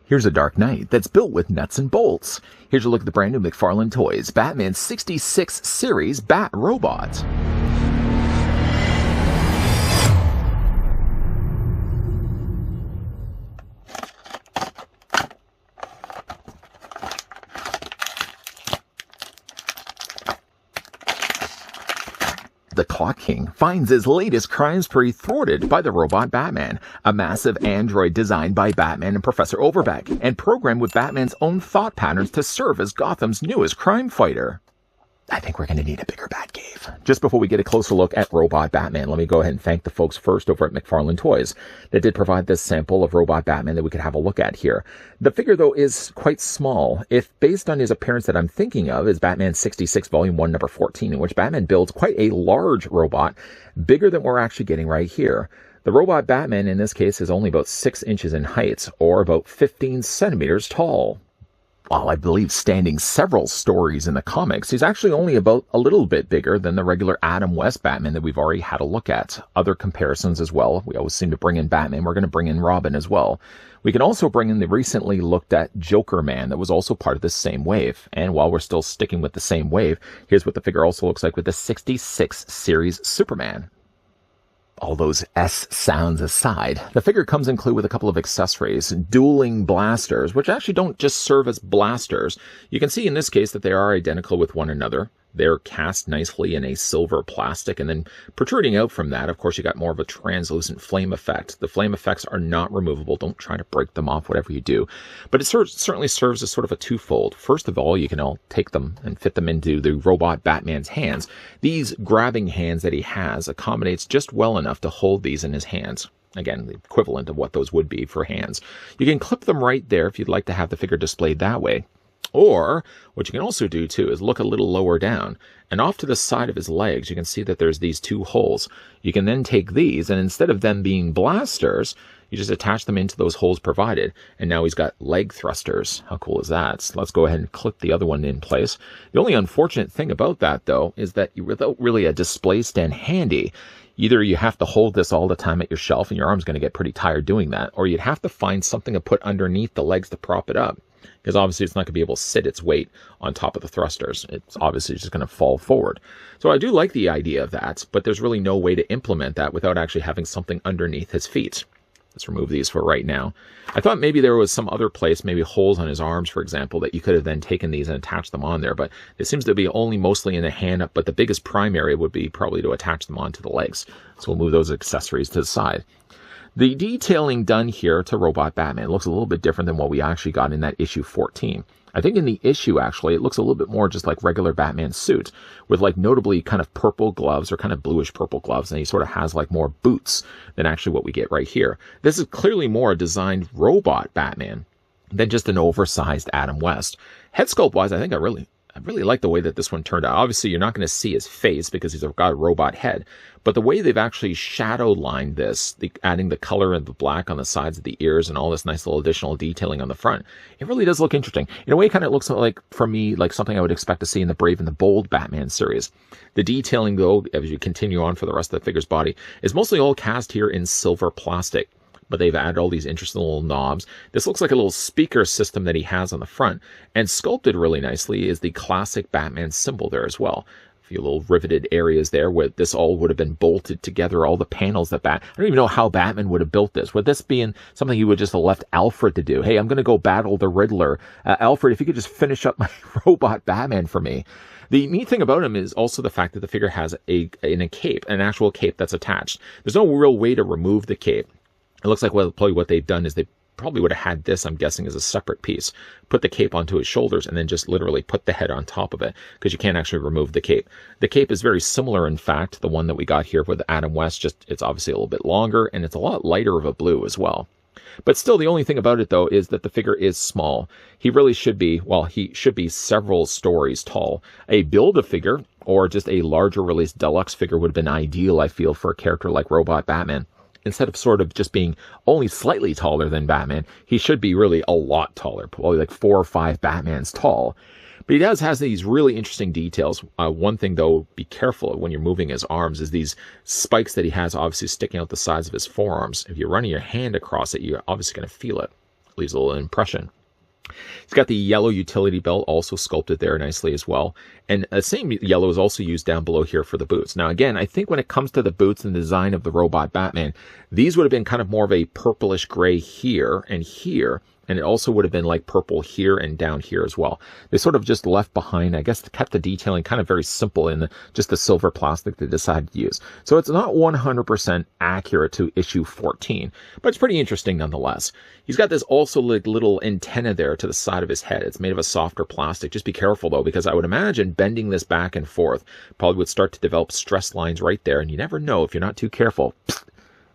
Here's a Dark Knight that's built with nuts and bolts. Here's a look at the brand new McFarlane Toys Batman 66 Series Bat Robot. The Clock King finds his latest crime spree thwarted by the robot Batman, a massive android designed by Batman and Professor Overbeck, and programmed with Batman's own thought patterns to serve as Gotham's newest crime fighter. I think we're going to need a bigger Batcave. Just before we get a closer look at Robot Batman, let me go ahead and thank the folks first over at McFarlane Toys that did provide this sample of Robot Batman that we could have a look at here. The figure, though, is quite small. If based on his appearance that I'm thinking of is Batman 66 Volume 1, Number 14, in which Batman builds quite a large robot, bigger than we're actually getting right here. The Robot Batman, in this case, is only about 6 inches in height, or about 15 centimeters tall. While I believe standing several stories in the comics, he's actually only about a little bit bigger than the regular Adam West Batman that we've already had a look at. Other comparisons as well. We always seem to bring in Batman. We're going to bring in Robin as well. We can also bring in the recently looked at Joker Man that was also part of this same wave. And while we're still sticking with the same wave, here's what the figure also looks like with the 66 Series Superman. All those S sounds aside, the figure comes included with a couple of accessories, dueling blasters, which actually don't just serve as blasters. You can see in this case that they are identical with one another. They're cast nicely in a silver plastic, and then protruding out from that, of course, you got more of a translucent flame effect. The flame effects are not removable. Don't try to break them off, whatever you do. But it certainly serves as sort of a twofold. First of all, you can all take them and fit them into the robot Batman's hands. These grabbing hands that he has accommodates just well enough to hold these in his hands. Again, the equivalent of what those would be for hands. You can clip them right there if you'd like to have the figure displayed that way. Or, what you can also do, too, is look a little lower down. And off to the side of his legs, you can see that there's these two holes. You can then take these, and instead of them being blasters, you just attach them into those holes provided. And now he's got leg thrusters. How cool is that? So let's go ahead and clip the other one in place. The only unfortunate thing about that, though, is that without really a display stand handy, either you have to hold this all the time at your shelf, and your arm's going to get pretty tired doing that, or you'd have to find something to put underneath the legs to prop it up. Because obviously it's not going to be able to sit its weight on top of the thrusters. It's obviously just going to fall forward. So I do like the idea of that, but there's really no way to implement that without actually having something underneath his feet. Let's remove these for right now. I thought maybe there was some other place, maybe holes on his arms, for example, that you could have then taken these and attached them on there. But it seems to be only mostly in the hand, but the biggest primary would be probably to attach them onto the legs. So we'll move those accessories to the side. The detailing done here to Robot Batman looks a little bit different than what we actually got in that issue 14. I think in the issue, actually, it looks a little bit more just like regular Batman suit, with like notably kind of purple gloves or kind of bluish purple gloves, and he sort of has like more boots than actually what we get right here. This is clearly more a designed robot Batman than just an oversized Adam West. Head sculpt-wise, I think I really like the way that this one turned out. Obviously, you're not going to see his face because he's got a robot head. But the way they've actually shadow lined this, adding the color and the black on the sides of the ears and all this nice little additional detailing on the front, it really does look interesting. In a way, it kind of looks like, for me, like something I would expect to see in the Brave and the Bold Batman series. The detailing, though, as you continue on for the rest of the figure's body, is mostly all cast here in silver plastic. But they've added all these interesting little knobs. This looks like a little speaker system that he has on the front. And sculpted really nicely is the classic Batman symbol there as well. A few little riveted areas there where this all would have been bolted together, all the panels that I don't even know how Batman would have built this. Would this being something he would just have left Alfred to do? Hey, I'm going to go battle the Riddler. Alfred, if you could just finish up my robot Batman for me. The neat thing about him is also the fact that the figure has a cape, an actual cape that's attached. There's no real way to remove the cape. It looks like probably what they've done is they probably would have had this, I'm guessing, as a separate piece. Put the cape onto his shoulders and then just literally put the head on top of it because you can't actually remove the cape. The cape is very similar, in fact, to the one that we got here with Adam West, just it's obviously a little bit longer and it's a lot lighter of a blue as well. But still, the only thing about it, though, is that the figure is small. He really should be, well, he should be several stories tall. A Build-A-Figure or just a larger release deluxe figure would have been ideal, I feel, for a character like Robot Batman. Instead of sort of just being only slightly taller than Batman, he should be really a lot taller, probably like 4 or 5 Batmans tall. But he has these really interesting details. One thing, though, be careful when you're moving his arms is these spikes that he has obviously sticking out the sides of his forearms. If you're running your hand across it, you're obviously going to feel it. leaves a little impression. He's got the yellow utility belt also sculpted there nicely as well. And the same yellow is also used down below here for the boots. Now, again, I think when it comes to the boots and the design of the robot Batman, these would have been kind of more of a purplish gray here and here. And it also would have been like purple here and down here as well. They sort of just left behind, I guess, kept the detailing kind of very simple in just the silver plastic they decided to use. So it's not 100% accurate to issue 14, but it's pretty interesting nonetheless. He's got this also like little antenna there to the side of his head. It's made of a softer plastic. Just be careful though, because I would imagine bending this back and forth probably would start to develop stress lines right there. And you never know, if you're not too careful,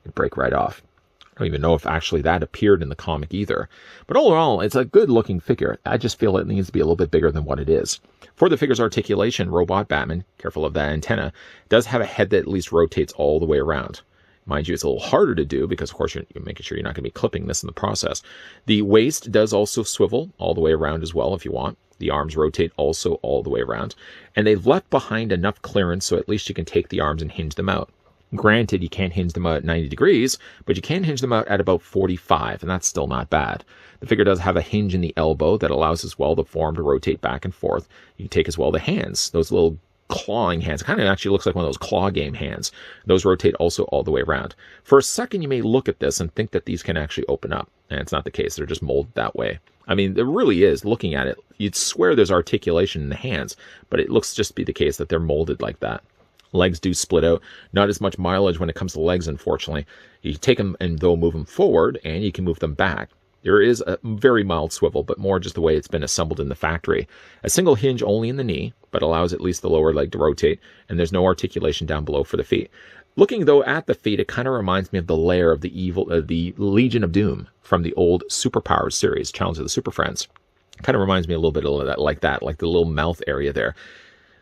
it'd break right off. I don't even know if actually that appeared in the comic either. But all in all, it's a good looking figure. I just feel it needs to be a little bit bigger than what it is. For the figure's articulation, Robot Batman, careful of that antenna, does have a head that at least rotates all the way around. Mind you, it's a little harder to do because, of course, you're making sure you're not going to be clipping this in the process. The waist does also swivel all the way around as well if you want. The arms rotate also all the way around. And they've left behind enough clearance so at least you can take the arms and hinge them out. Granted, you can't hinge them out at 90 degrees, but you can hinge them out at about 45, and that's still not bad. The figure does have a hinge in the elbow that allows as well the form to rotate back and forth. You can take as well the hands, those little clawing hands. It kind of actually looks like one of those claw game hands. Those rotate also all the way around. For a second, you may look at this and think that these can actually open up, and it's not the case. They're just molded that way. I mean, it really is. Looking at it, you'd swear there's articulation in the hands, but it looks just to be the case that they're molded like that. Legs do split out. Not as much mileage when it comes to legs, unfortunately. You can take them and they'll move them forward, and you can move them back. There is a very mild swivel, but more just the way it's been assembled in the factory. A single hinge only in the knee, but allows at least the lower leg to rotate, and there's no articulation down below for the feet. Looking, though, at the feet, it kind of reminds me of the lair of the Legion of Doom from the old Superpowers series, Challenge of the Super Friends. Kind of reminds me a little bit of that, like the little mouth area there.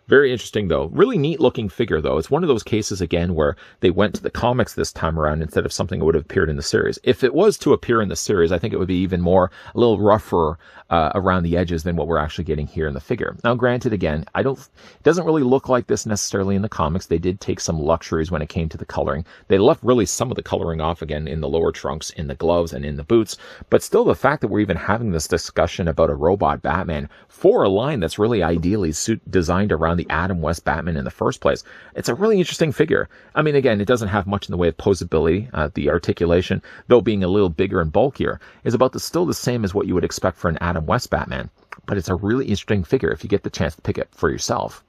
Very interesting, though. Really neat-looking figure, though. It's one of those cases, again, where they went to the comics this time around instead of something that would have appeared in the series. If it was to appear in the series, I think it would be even more, a little rougher around the edges than what we're actually getting here in the figure. Now, granted, again, it doesn't really look like this necessarily in the comics. They did take some luxuries when it came to the coloring. They left really some of the coloring off, again, in the lower trunks, in the gloves, and in the boots. But still, the fact that we're even having this discussion about a robot Batman for a line that's really ideally designed around the Adam West Batman in the first place, it's a really interesting figure. I mean, again, it doesn't have much in the way of posability. The articulation, though being a little bigger and bulkier, is about still the same as what you would expect for an Adam West Batman. But it's a really interesting figure if you get the chance to pick it for yourself.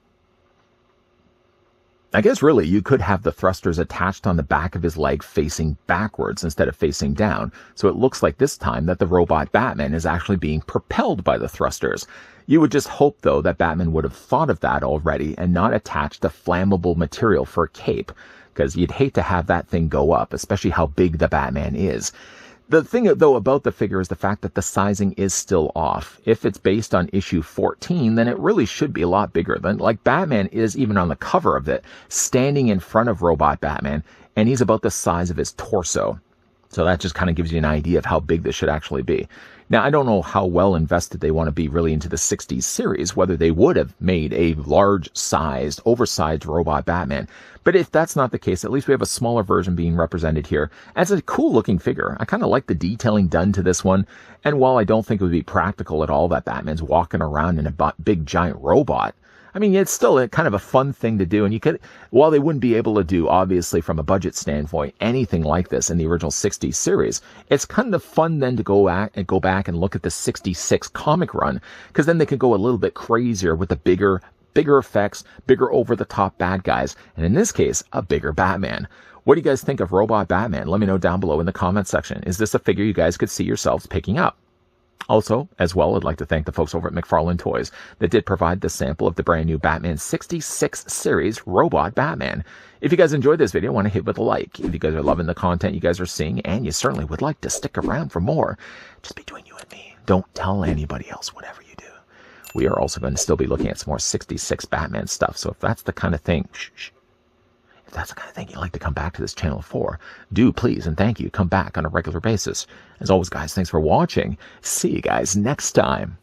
I guess really you could have the thrusters attached on the back of his leg facing backwards instead of facing down, so it looks like this time that the robot Batman is actually being propelled by the thrusters. You would just hope, though, that Batman would have thought of that already and not attached a flammable material for a cape, because you'd hate to have that thing go up, especially how big the Batman is. The thing, though, about the figure is the fact that the sizing is still off. If it's based on issue 14, then it really should be a lot bigger than, like, Batman is even on the cover of it, standing in front of Robot Batman, and he's about the size of his torso. So that just kind of gives you an idea of how big this should actually be. Now, I don't know how well invested they want to be really into the 60s series, whether they would have made a large-sized, oversized robot Batman. But if that's not the case, at least we have a smaller version being represented here. And it's a cool-looking figure. I kind of like the detailing done to this one. And while I don't think it would be practical at all that Batman's walking around in a big, giant robot, I mean, it's still kind of a fun thing to do. And you could, while they wouldn't be able to do, obviously, from a budget standpoint, anything like this in the original 60s series, it's kind of fun then to go back and look at the 66 comic run, because then they could go a little bit crazier with the bigger effects, bigger over-the-top bad guys, and in this case, a bigger Batman. What do you guys think of Robot Batman? Let me know down below in the comments section. Is this a figure you guys could see yourselves picking up? Also, as well, I'd like to thank the folks over at McFarlane Toys that did provide the sample of the brand new Batman 66 series Robot Batman. If you guys enjoyed this video, I want to hit with a like. If you guys are loving the content you guys are seeing, and you certainly would like to stick around for more, just between you and me, don't tell anybody else whatever you do. We are also going to still be looking at some more 66 Batman stuff, so if that's the kind of thing, if that's the kind of thing you'd like to come back to this channel for, do please and thank you come back on a regular basis. As always, guys, thanks for watching. See you guys next time.